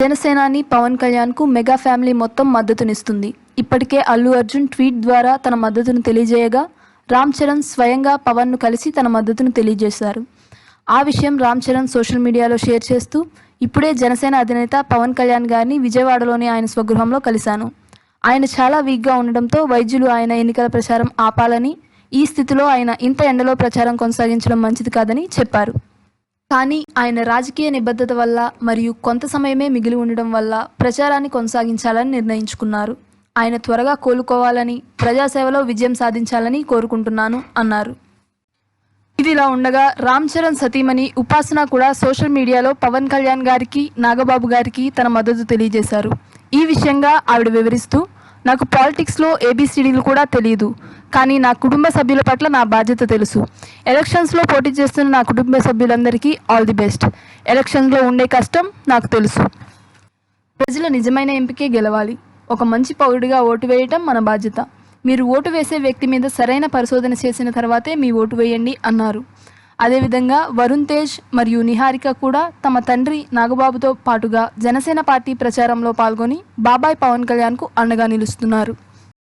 జనసేనాని పవన్ కళ్యాణ్కు mega family మొత్తం మద్దతునిస్తుంది. ఇప్పటికే అల్లు అర్జున్ ట్వీట్ ద్వారా తన మద్దతును తెలియజేయగా, రామ్ చరణ్ స్వయంగా పవన్ను కలిసి తన మద్దతును తెలియజేశారు. ఆ విషయం రామ్ చరణ్ సోషల్ మీడియాలో షేర్ చేస్తూ, ఇప్పుడే జనసేన అధినేత పవన్ కళ్యాణ్ గారిని విజయవాడలోని ఆయన స్వగృహంలో కలిశాను. ఆయన చాలా వీక్గా ఉండడంతో వైద్యులు ఆయన ఎన్నికల ప్రచారం ఆపాలని, ఈ స్థితిలో ఆయన ఇంత ఎండలో ప్రచారం కొనసాగించడం మంచిది కాదని చెప్పారు. కానీ ఆయన రాజకీయ నిబద్ధత వల్ల మరియు కొంత సమయమే మిగిలి ఉండడం వల్ల ప్రచారాన్ని కొనసాగించాలని నిర్ణయించుకున్నారు. ఆయన త్వరగా కోలుకోవాలని, ప్రజాసేవలో విజయం సాధించాలని కోరుకుంటున్నాను అన్నారు. ఇదిలా ఉండగా రామ్ చరణ్ సతీమణి ఉపాసన కూడా సోషల్ మీడియాలో పవన్ కళ్యాణ్ గారికి, నాగబాబు గారికి తన మద్దతు తెలియజేశారు. ఈ విషయంగా ఆవిడ వివరిస్తూ, నాకు పాలిటిక్స్లో ఏబీసీడీలు కూడా తెలియదు, కానీ నా కుటుంబ సభ్యుల పట్ల నా బాధ్యత తెలుసు. ఎలక్షన్స్లో పోటీ చేస్తున్న నా కుటుంబ సభ్యులందరికీ ఆల్ ది బెస్ట్. ఎలక్షన్స్లో ఉండే కష్టం నాకు తెలుసు. ప్రజల నిజమైన ఎంపికే గెలవాలి. ఒక మంచి పౌరుడిగా ఓటు వేయటం మన బాధ్యత. మీరు ఓటు వేసే వ్యక్తి మీద సరైన పరిశోధన చేసిన తర్వాతే మీ ఓటు వేయండి అన్నారు. అదేవిధంగా వరుణ్ తేజ్ మరియు నిహారిక కూడా తమ తండ్రి నాగబాబుతో పాటుగా జనసేన పార్టీ ప్రచారంలో పాల్గొని బాబాయ్ పవన్ కళ్యాణ్కు అండగా నిలుస్తున్నారు.